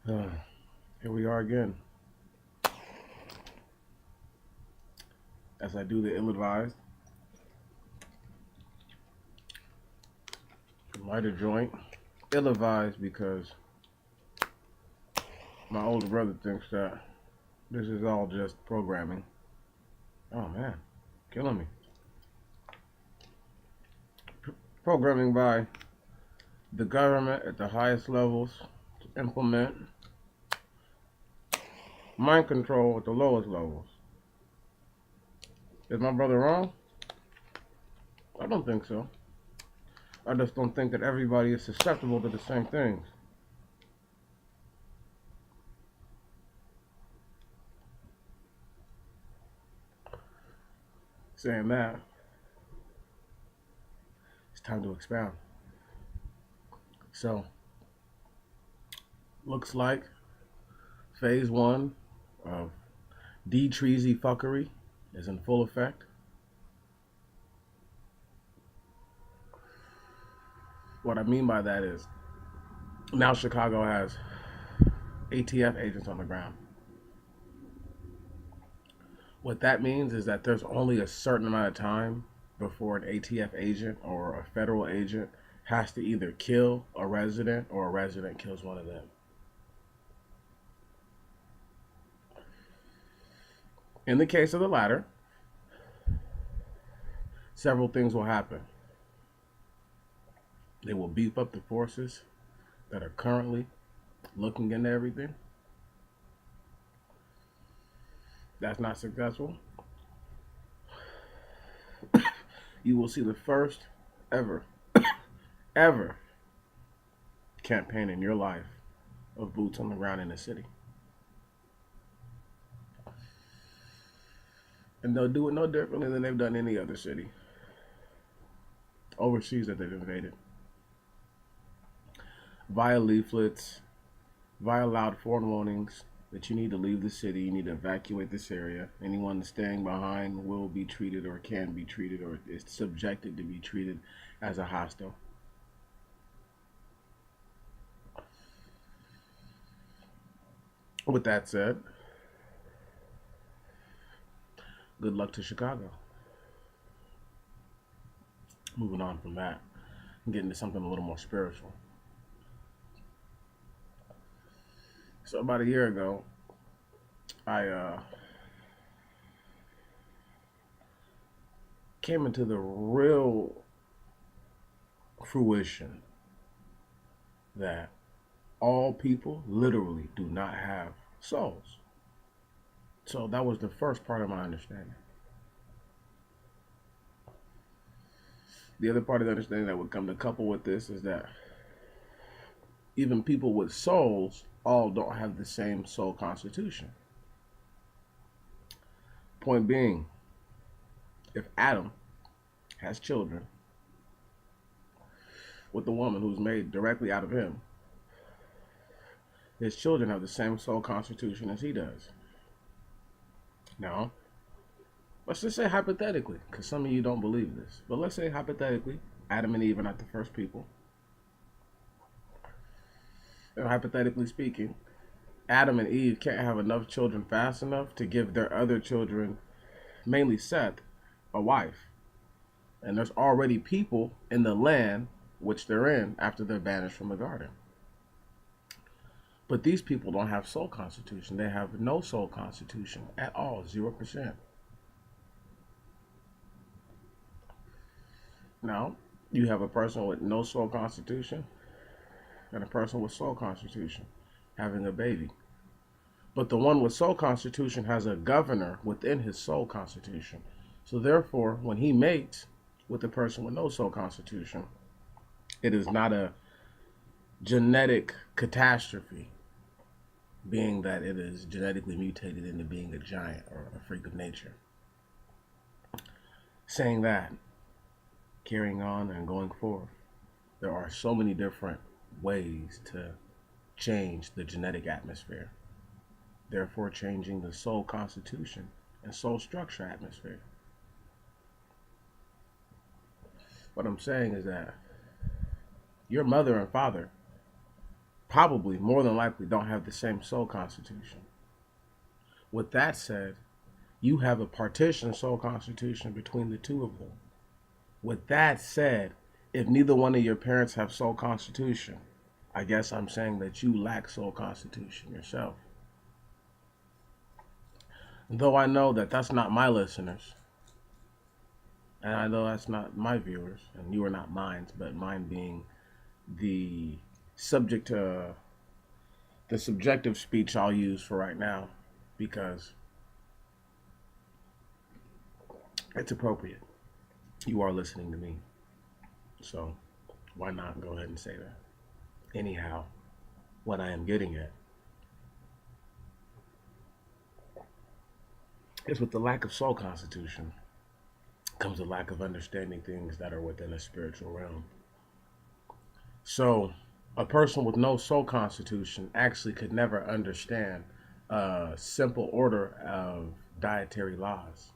Uh, Here we are again. As I do the ill-advised, lighter joint. Ill-advised because my older brother thinks that this is all just programming. Oh man, killing me. Programming by the government at the highest levels to implement mind control at the lowest levels. Is my brother wrong? I don't think so. I just don't think that everybody is susceptible to the same things. Saying that, it's time to expound. So, looks like phase one of D-Treasy fuckery is in full effect. What I mean by that is now Chicago has ATF agents on the ground. What that means is that there's only a certain amount of time before an ATF agent or a federal agent has to either kill a resident or a resident kills one of them. In the case of the latter, several things will happen. They will beef up the forces that are currently looking into everything. That's not successful. You will see the first ever, ever campaign in your life of boots on the ground in the city. And they'll do it no differently than they've done any other city overseas that they've invaded. Via leaflets, via loud forewarnings that you need to leave the city, you need to evacuate this area. Anyone staying behind will be treated or can be treated or is subjected to be treated as a hostile. With that said, good luck to Chicago. Moving on from that, and getting to something a little more spiritual. So about a year ago, I came into the real fruition that all people literally do not have souls. So that was the first part of my understanding. The other part of the understanding that would come to couple with this is that even people with souls all don't have the same soul constitution. Point being, if Adam has children with a woman who's made directly out of him, his children have the same soul constitution as he does. Now, let's just say hypothetically, because some of you don't believe this, but let's say hypothetically, Adam and Eve are not the first people. And hypothetically speaking, Adam and Eve can't have enough children fast enough to give their other children, mainly Seth, a wife. And there's already people in the land which they're in after they're banished from the garden. But these people don't have soul constitution. They have no soul constitution at all, 0%. Now, you have a person with no soul constitution and a person with soul constitution having a baby. But the one with soul constitution has a governor within his soul constitution. So therefore, when he mates with the person with no soul constitution, it is not a genetic catastrophe, being that it is genetically mutated into being a giant or a freak of nature. Saying that, carrying on and going forth, there are so many different ways to change the genetic atmosphere, therefore changing the soul constitution and soul structure atmosphere. What I'm saying is that your mother and father probably, more than likely, don't have the same soul constitution. With that said, you have a partitioned soul constitution between the two of them. With that said, if neither one of your parents have soul constitution, I guess I'm saying that you lack soul constitution yourself. Though I know that that's not my listeners, and I know that's not my viewers, and you are not mine, but mine being the subject to the subjective speech I'll use for right now because it's appropriate. You are listening to me. So why not go ahead and say that? Anyhow, what I am getting at is with the lack of soul constitution comes a lack of understanding things that are within a spiritual realm. So a person with no soul constitution actually could never understand a simple order of dietary laws.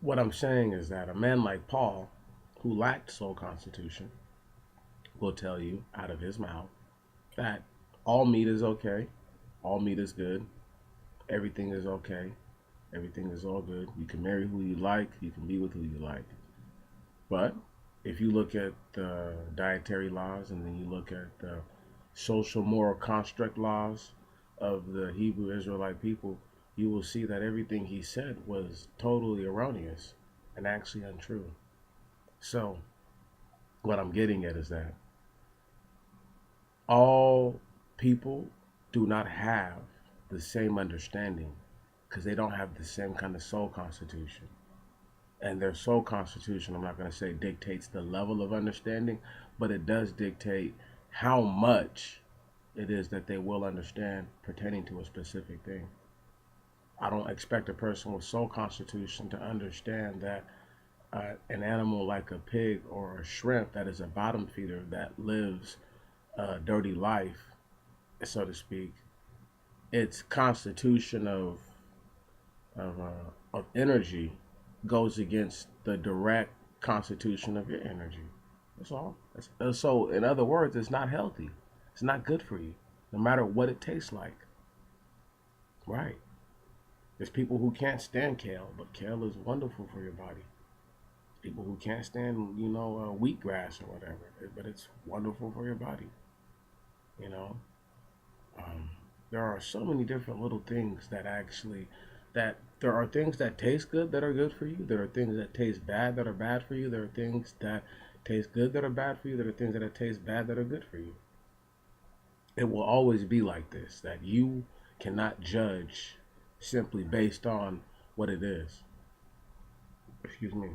What I'm saying is that a man like Paul, who lacked soul constitution, will tell you out of his mouth that all meat is okay, all meat is good, everything is okay, everything is all good. You can marry who you like, you can be with who you like. But if you look at the dietary laws and then you look at the social moral construct laws of the Hebrew Israelite people, you will see that everything he said was totally erroneous and actually untrue. So, what I'm getting at is that all people do not have the same understanding because they don't have the same kind of soul constitution. And their soul constitution, I'm not going to say dictates the level of understanding, but it does dictate how much it is that they will understand pertaining to a specific thing. I don't expect a person with soul constitution to understand that an animal like a pig or a shrimp that is a bottom feeder that lives a dirty life, so to speak, its constitution of, of energy goes against the direct constitution of your energy. That's all. So, in other words, it's not healthy. It's not good for you, no matter what it tastes like. Right. There's people who can't stand kale, but kale is wonderful for your body. People who can't stand, wheatgrass or whatever, but it's wonderful for your body. You know, there are so many different little things that there are things that taste good that are good for you. There are things that taste bad that are bad for you. There are things that taste good that are bad for you. There are things that taste bad that are good for you. It will always be like this, that you cannot judge simply based on what it is. Excuse me.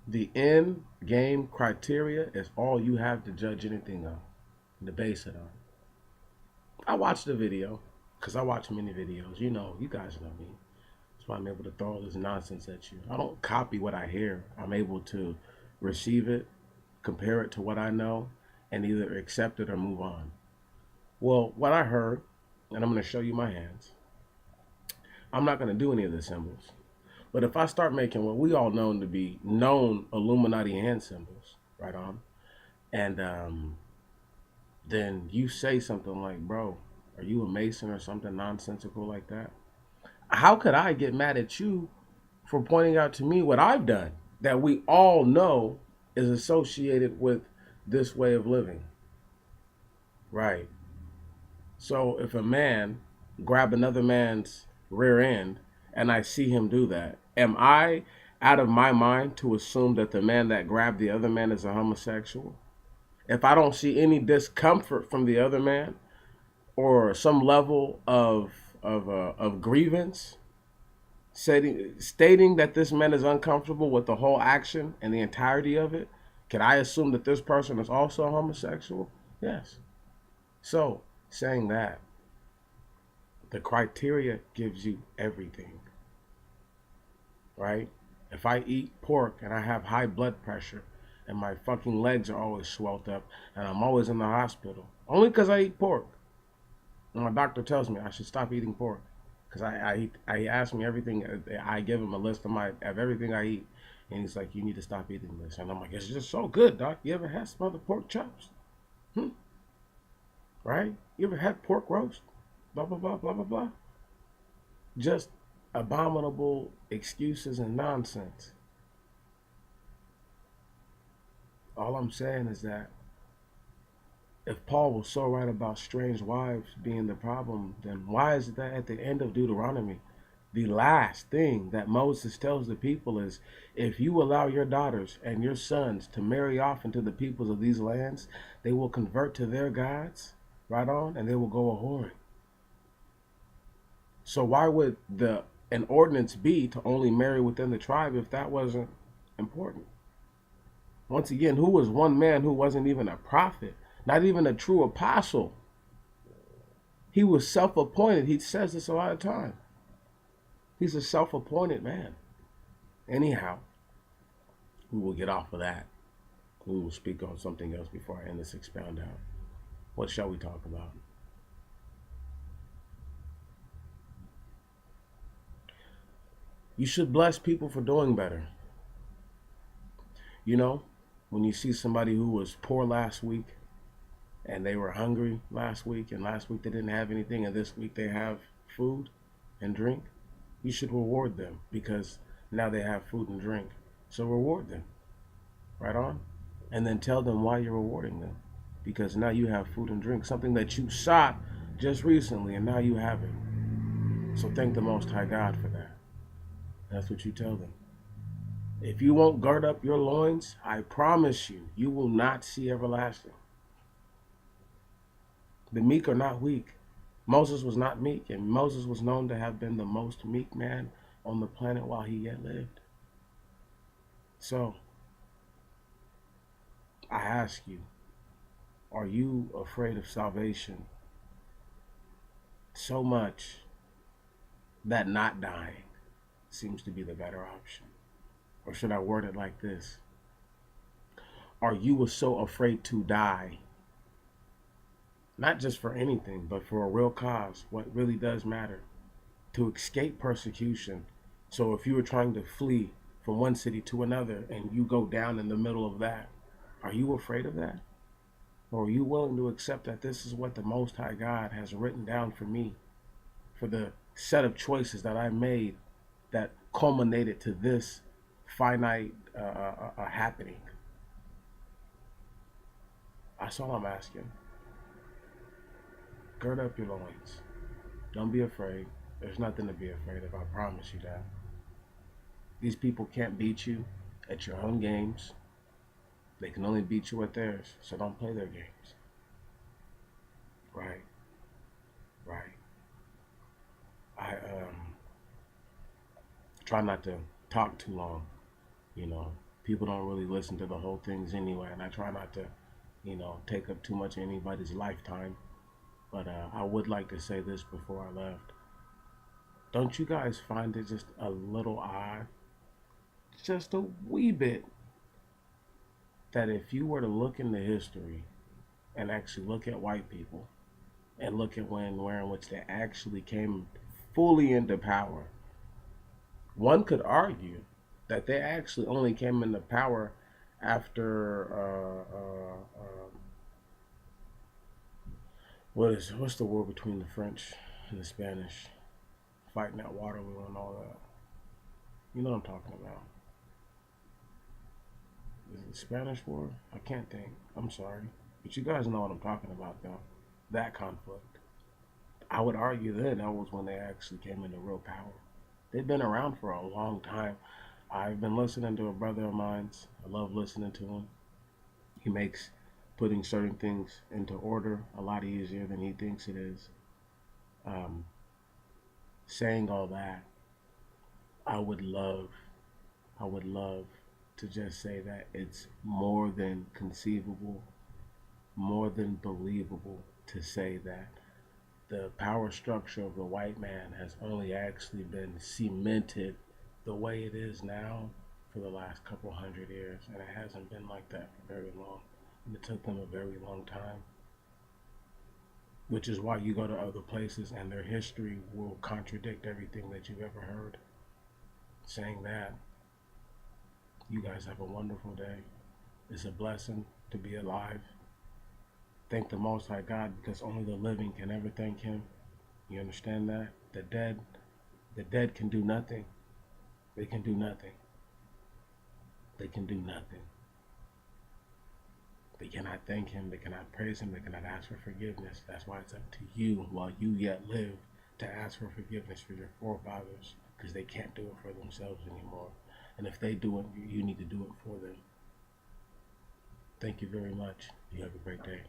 The end game criteria is all you have to judge anything on, to base it on. I watched the video, because I watch many videos. You guys know me. That's why I'm able to throw all this nonsense at you. I don't copy what I hear. I'm able to receive it, compare it to what I know, and either accept it or move on. Well, what I heard, and I'm going to show you my hands. I'm not going to do any of the symbols. But if I start making what we all know to be known Illuminati hand symbols, right on, and then you say something like, bro, are you a Mason or something nonsensical like that? How could I get mad at you for pointing out to me what I've done that we all know is associated with this way of living? Right. So if a man grab another man's rear end and I see him do that, am I out of my mind to assume that the man that grabbed the other man is a homosexual? If I don't see any discomfort from the other man or some level of grievance stating that this man is uncomfortable with the whole action and the entirety of it, can I assume that this person is also a homosexual? Yes. So, saying that, the criteria gives you everything, right? If I eat pork and I have high blood pressure and my fucking legs are always swelled up and I'm always in the hospital, only because I eat pork. And my doctor tells me I should stop eating pork because I ask me everything. I give him a list of everything I eat, and he's like, "You need to stop eating this." And I'm like, "It's just so good, doc. You ever had some other pork chops?" Right? You ever had pork roast? Blah, blah, blah, blah, blah, blah. Just abominable excuses and nonsense. All I'm saying is that if Paul was so right about strange wives being the problem, then why is it that at the end of Deuteronomy, the last thing that Moses tells the people is, if you allow your daughters and your sons to marry off into the peoples of these lands, they will convert to their gods, right on, and they will go a whoring. So why would the an ordinance be to only marry within the tribe if that wasn't important? Once again, who was one man who wasn't even a prophet, not even a true apostle? He was self-appointed. He says this a lot of time. He's a self-appointed man. Anyhow, we will get off of that. We will speak on something else before I end this expound out. What shall we talk about? You should bless people for doing better. You know, when you see somebody who was poor last week and they were hungry last week, and last week they didn't have anything, and this week they have food and drink, you should reward them because now they have food and drink. So reward them, right on? And then tell them why you're rewarding them, because now you have food and drink, something that you sought just recently, and now you have it. So thank the Most High God for that. That's what you tell them. If you won't gird up your loins, I promise you, you will not see everlasting. The meek are not weak. Moses was not meek, and Moses was known to have been the most meek man on the planet while he yet lived. So, I ask you, are you afraid of salvation so much that not dying seems to be the better option? Or should I word it like this? Are you so afraid to die, not just for anything, but for a real cause, what really does matter, to escape persecution? So if you were trying to flee from one city to another and you go down in the middle of that, are you afraid of that? Or are you willing to accept that this is what the Most High God has written down for me, for the set of choices that I made that culminated to this finite happening? That's all I'm asking. Gird up your loins. Don't be afraid. There's nothing to be afraid of, I promise you that. These people can't beat you at your own games. They can only beat you at theirs, so don't play their games. Right. Right. I try not to talk too long. You know, people don't really listen to the whole things anyway, and I try not to, take up too much of anybody's lifetime. But I would like to say this before I left. Don't you guys find it just a little odd, just a wee bit, that if you were to look into history and actually look at white people and look at where in which they actually came fully into power, one could argue that they actually only came into power after what's the war between the French and the Spanish, fighting at Waterloo and all that. You know what I'm talking about. Is it the Spanish War? I can't think. I'm sorry. But you guys know what I'm talking about, though. That conflict. I would argue then that was when they actually came into real power. They've been around for a long time. I've been listening to a brother of mine's. I love listening to him. He makes putting certain things into order a lot easier than he thinks it is. Saying all that, I would love to just say that it's more than conceivable, more than believable to say that the power structure of the white man has only actually been cemented the way it is now for the last couple hundred years, and it hasn't been like that for very long. And it took them a very long time, which is why you go to other places and their history will contradict everything that you've ever heard. Saying that, you guys have a wonderful day. It's a blessing to be alive. Thank the Most High God, because only the living can ever thank Him. You understand that? The dead can do nothing. They can do nothing. They can do nothing. They cannot thank Him. They cannot praise Him. They cannot ask for forgiveness. That's why it's up to you, while you yet live, to ask for forgiveness for your forefathers, because they can't do it for themselves anymore. And if they do it, you need to do it for them. Thank you very much. You have a great day.